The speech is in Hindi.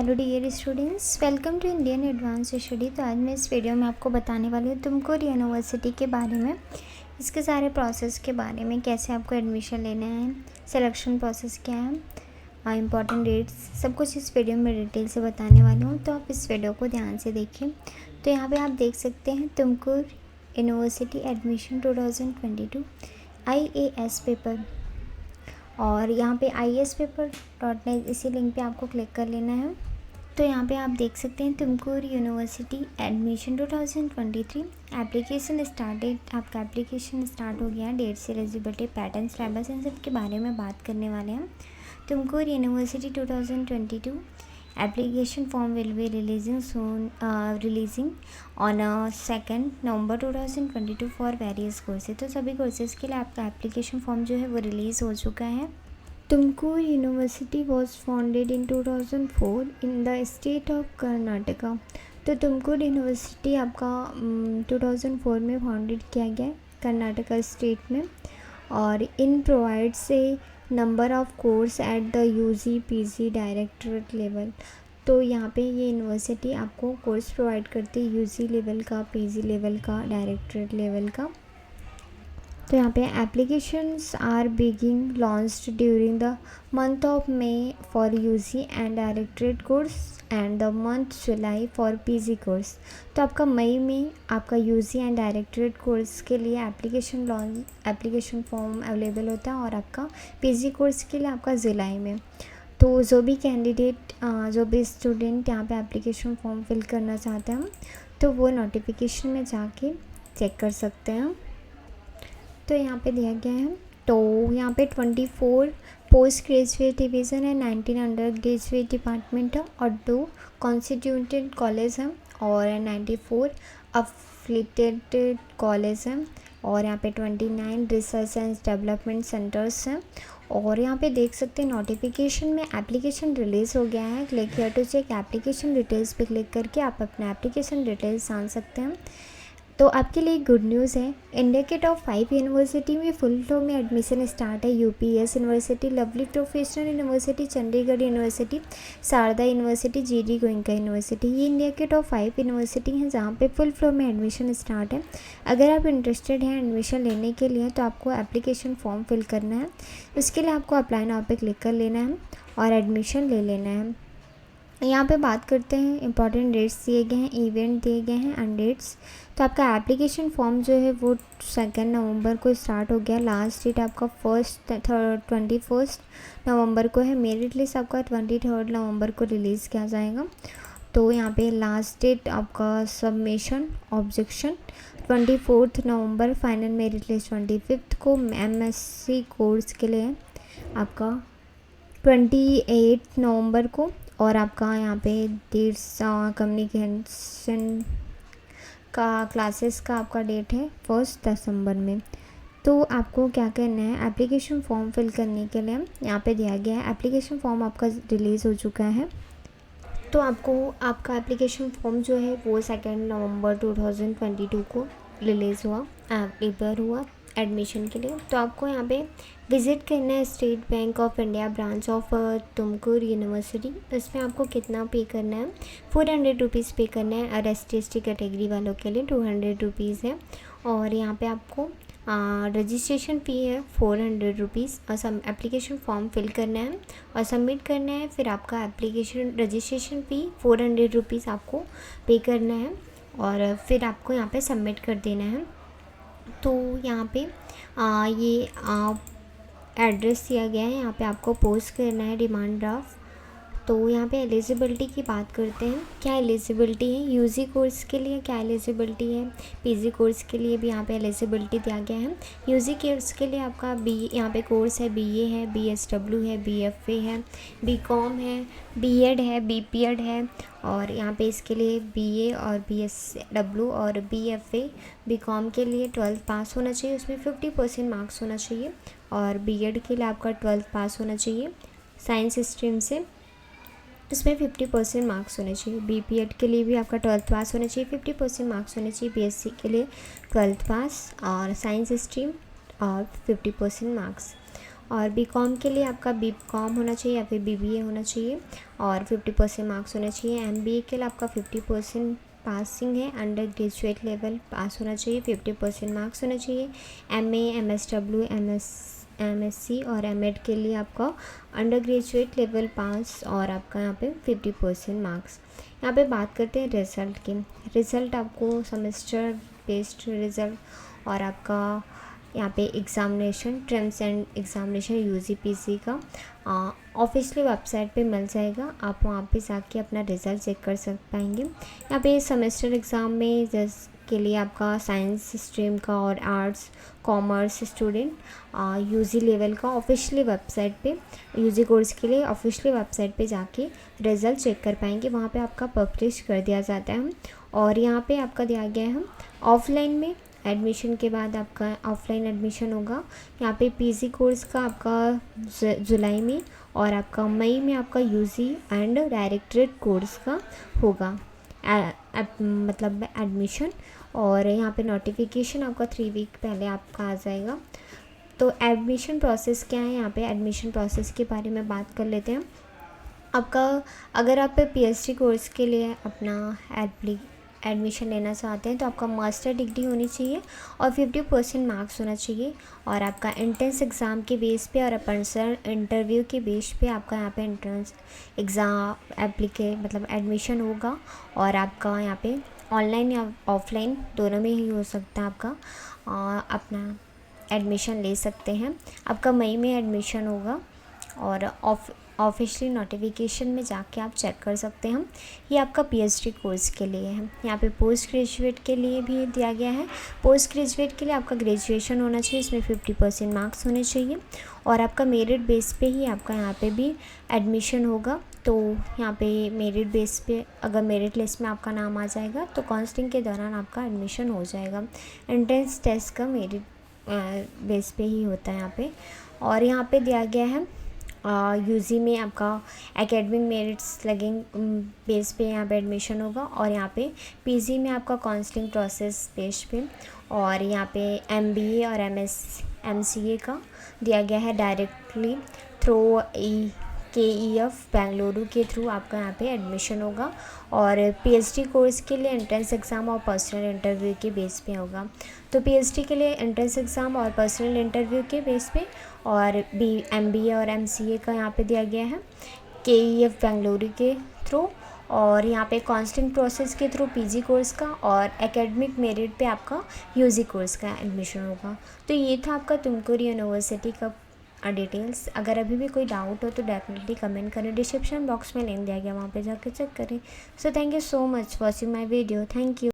Hello dear students, welcome to Indian advance study. तो आज मैं इस वीडियो में आपको बताने वाली हूँ तुमकुर यूनिवर्सिटी के बारे में, इसके सारे प्रोसेस के बारे में, कैसे आपको एडमिशन लेना है, सिलेक्शन प्रोसेस क्या है, इंपॉर्टेंट डेट्स, सब कुछ इस वीडियो में डिटेल से बताने वाली हूँ। तो आप इस वीडियो को ध्यान से देखिए। तो यहाँ पर आप देख सकते हैं Tumkur university admission 2022 IAS paper, और यहाँ पे IASpaper.net इसी लिंक पे आपको क्लिक कर लेना है। तो यहाँ पे आप देख सकते हैं Tumkur university admission 2023 application started. आपका एप्लीकेशन स्टार्ट हो गया। डेट्स, एलिजिबिलिटी, पैटर्न, सिलेबस, इन सब के बारे में बात करने वाले हैं। Tumkur university 2022 application form will be releasing on 2 November 2022 for various courses. तो सभी कोर्सेज के लिए आपका एप्लीकेशन फॉर्म जो है वो रिलीज़ हो चुका है। Tumkur university was founded in 2004 in the state of Karnataka. तो तुमकुर यूनिवर्सिटी आपका 2004 में फाउंडेड किया गया है कर्नाटका स्टेट में, और इन provides a number of course at the UG PG directorate level. तो यहाँ पे ये यूनिवर्सिटी आपको कोर्स प्रोवाइड करती है UG लेवल का, PG लेवल का, डायरेक्टरेट लेवल का। तो यहाँ पे applications are being launched during the month of May for UG and directorate course and the month July for PG course. तो आपका मई में आपका UG एंड डायरेक्टरेट कोर्स के लिए एप्लीकेशन फॉर्म अवेलेबल होता है, और आपका PG कोर्स के लिए आपका जुलाई में। तो जो भी कैंडिडेट, जो भी स्टूडेंट यहाँ पे एप्लीकेशन फॉर्म फिल करना चाहते हैं तो वो नोटिफिकेशन में जाके चेक कर सकते हैं। तो यहाँ पे दिया गया है। तो यहाँ पे 24 पोस्ट ग्रेजुएट डिवीज़न है, 19 अंडर ग्रेजुएट डिपार्टमेंट है, और 2 कॉन्स्टिट्यूटेड कॉलेज हैं, और 94 अफिलिएटेड कॉलेज हैं, और यहाँ पे 29 रिसर्च एंड डेवलपमेंट सेंटर्स हैं। और यहाँ पे देख सकते हैं नोटिफिकेशन में एप्लीकेशन रिलीज़ हो गया है। Click here to check application details पे क्लिक करके आप अपना एप्लीकेशन डिटेल्स जान सकते हैं। तो आपके लिए गुड न्यूज़ है, इंडिया के टॉप 5 यूनिवर्सिटी में फुल फ्लो में एडमिशन स्टार्ट है। UPS university, lovely professional university, Chandigarh university, Sharda university, GD Goenka university, ये इंडिया के टॉप 5 यूनिवर्सिटी हैं जहाँ पे फुल फ्लो में एडमिशन स्टार्ट है। अगर आप इंटरेस्टेड हैं एडमिशन लेने के लिए तो आपको एप्लीकेशन फॉर्म फिल करना है। उसके लिए आपको अप्लाई नाउ पे क्लिक कर लेना है और एडमिशन ले लेना है। यहाँ पे बात करते हैं, इंपॉर्टेंट डेट्स दिए गए हैं, इवेंट दिए गए हैं एंड डेट्स। तो आपका एप्लीकेशन फॉर्म जो है वो 2 नवंबर को स्टार्ट हो गया। लास्ट डेट आपका 21 नवंबर को है। मेरिट लिस्ट आपका 23 नवंबर को रिलीज़ किया जाएगा। तो यहाँ पे लास्ट डेट आपका सबमिशन ऑब्जेक्शन 24 नवंबर, फाइनल मेरिट लिस्ट 25 को। MSc कोर्स के लिए आपका 28 नवंबर को, और आपका यहाँ पे डेट्स कम्युनिकेशन का क्लासेस का आपका डेट है 1 दिसंबर में। तो आपको क्या करना है, एप्लीकेशन फॉर्म फिल करने के लिए यहाँ पे दिया गया है। एप्लीकेशन फॉर्म आपका रिलीज़ हो चुका है। तो आपको आपका एप्लीकेशन फॉर्म जो है वो 2 नवंबर 2022 को रिलीज़ हुआ, अवेलेबल हुआ एडमिशन के लिए। तो आपको यहाँ पे विज़िट करना है state bank of India branch of Tumkur university. इसमें आपको कितना पे करना है, 400 रुपीज़ पे करना है, और ST कैटेगरी वालों के लिए 200 रुपीज़ है। और यहाँ पे आपको रजिस्ट्रेशन फ़ी है 400 रुपीज़, और एप्लीकेशन फॉर्म फिल करना है और सबमिट करना है। फिर आपका रजिस्ट्रेशन फ़ी 400 रुपीज़ आपको पे करना है, और फिर आपको यहाँ पे सबमिट कर देना है। तो यहाँ पे ये एड्रेस दिया गया है, यहाँ पे आपको पोस्ट करना है डिमांड ड्राफ्ट। तो यहाँ पे एलिजिबिलिटी की बात करते हैं, क्या एलिजिबिलिटी है। UG कोर्स के लिए क्या एलिजिबिलिटी है, PG कोर्स के लिए भी यहाँ पे एलिजिबिलिटी दिया गया है। UG कोर्स के लिए आपका यहाँ पे कोर्स है BA है, BSW है, BFA है, BCom है, B.Ed है, BPed है, और यहाँ पे इसके लिए BA और BSW और BFA BCom के लिए 12th पास होना चाहिए, उसमें 50% मार्क्स होना चाहिए। और B.Ed के लिए आपका 12th पास होना चाहिए साइंस स्ट्रीम से, इसमें 50% मार्क्स होने चाहिए। BPed के लिए भी आपका 12th पास होना चाहिए, 50% मार्क्स होने चाहिए। BSc के लिए 12th पास और साइंस स्ट्रीम और 50% मार्क्स। और बीकॉम के लिए आपका बीकॉम होना चाहिए या फिर बीबीए होना चाहिए और 50% मार्क्स होने चाहिए। एमबीए के लिए आपका 50% पासिंग है, अंडर ग्रेजुएट लेवल पास होना चाहिए, 50% मार्क्स होने चाहिए। एमए, एमएसडब्ल्यू, एमएससी और एमएड के लिए आपका अंडर ग्रेजुएट लेवल पास और आपका यहाँ पे 50% मार्क्स। यहाँ पे बात करते हैं रिज़ल्ट की। रिज़ल्ट आपको सेमेस्टर बेस्ड रिज़ल्ट और आपका यहाँ पे एग्ज़ामिनेशन, टर्म्स एंड एग्ज़ामिनेशन यूजीपीसी का ऑफिशियली वेबसाइट पे मिल जाएगा। आप वहाँ पे जाके अपना रिज़ल्ट चेक कर पाएंगे। यहाँ पे सेमेस्टर एग्ज़ाम में के लिए आपका साइंस स्ट्रीम का और arts commerce student UG level का ऑफिशियली वेबसाइट पे, यूजी कोर्स के लिए ऑफिशियली वेबसाइट पे जाके रिज़ल्ट चेक कर पाएंगे। वहाँ पे आपका पब्लिश कर दिया जाता है और यहाँ पे आपका दिया गया है ऑफलाइन में एडमिशन के बाद आपका ऑफलाइन एडमिशन होगा। यहाँ पे पीजी कोर्स का आपका जुलाई में और आपका मई में आपका यूजी एंड डायरेक्टरेट कोर्स का होगा मतलब एडमिशन। और यहाँ पे नोटिफिकेशन आपका 3 वीक पहले आपका आ जाएगा। तो एडमिशन प्रोसेस क्या है, यहाँ पे एडमिशन प्रोसेस के बारे में बात कर लेते हैं। आपका अगर आप पीएचडी कोर्स के लिए अपना एडमिशन लेना चाहते हैं तो आपका मास्टर डिग्री होनी चाहिए और 50% मार्क्स होना चाहिए और आपका एंट्रेंस एग्ज़ाम के बेस पे और पर्सनल इंटरव्यू के बेस पे आपका यहाँ पे एंट्रेंस एग्ज़ाम मतलब एडमिशन होगा। और आपका यहाँ पे ऑनलाइन या ऑफलाइन दोनों में ही हो सकता है आपका अपना एडमिशन ले सकते हैं। आपका मई में एडमिशन होगा और ऑफिशियली नोटिफिकेशन में जाके आप चेक कर सकते हैं। ये आपका पीएचडी कोर्स के लिए है। यहाँ पे पोस्ट ग्रेजुएट के लिए भी दिया गया है। पोस्ट ग्रेजुएट के लिए आपका ग्रेजुएशन होना चाहिए, इसमें 50% मार्क्स होने चाहिए और आपका मेरिट बेस पे ही आपका यहाँ पे भी एडमिशन होगा। तो यहाँ पे मेरिट बेस पे अगर मेरिट लिस्ट में आपका नाम आ जाएगा तो काउंसलिंग के दौरान आपका एडमिशन हो जाएगा। एंट्रेंस टेस्ट का मेरिट बेस पे ही होता है यहाँ पे। और यहाँ पे दिया गया है यूजी में आपका एकेडमिक मेरिट्स लगेंगे बेस पे यहाँ पे एडमिशन होगा और यहाँ पे पीजी में आपका काउंसलिंग प्रोसेस बेस पे और यहाँ पे एमबीए और एमसीए का दिया गया है डायरेक्टली थ्रू KEF बेंगलुरु के थ्रू आपका यहाँ पे एडमिशन होगा। और पीएचडी कोर्स के लिए एंट्रेंस एग्ज़ाम और पर्सनल इंटरव्यू के बेस पे होगा। तो पीएचडी के लिए एंट्रेंस एग्ज़ाम और पर्सनल इंटरव्यू के बेस पे और एमबीए और एमसीए का यहाँ पे दिया गया है KEF बेंगलुरु के थ्रू और यहाँ पे काउंसलिंग प्रोसेस के थ्रू पीजी कोर्स का और एकेडमिक मेरिट पे आपका यूजी कोर्स का एडमिशन होगा। तो ये था आपका तुमकुर यूनिवर्सिटी का डिटेल्स। अगर अभी भी कोई डाउट हो तो डेफिनेटली कमेंट करें, डिस्क्रिप्शन बॉक्स में लिंक दिया गया, वहाँ पे जाकर चेक करें। So thank you so much watching my video. Thank you.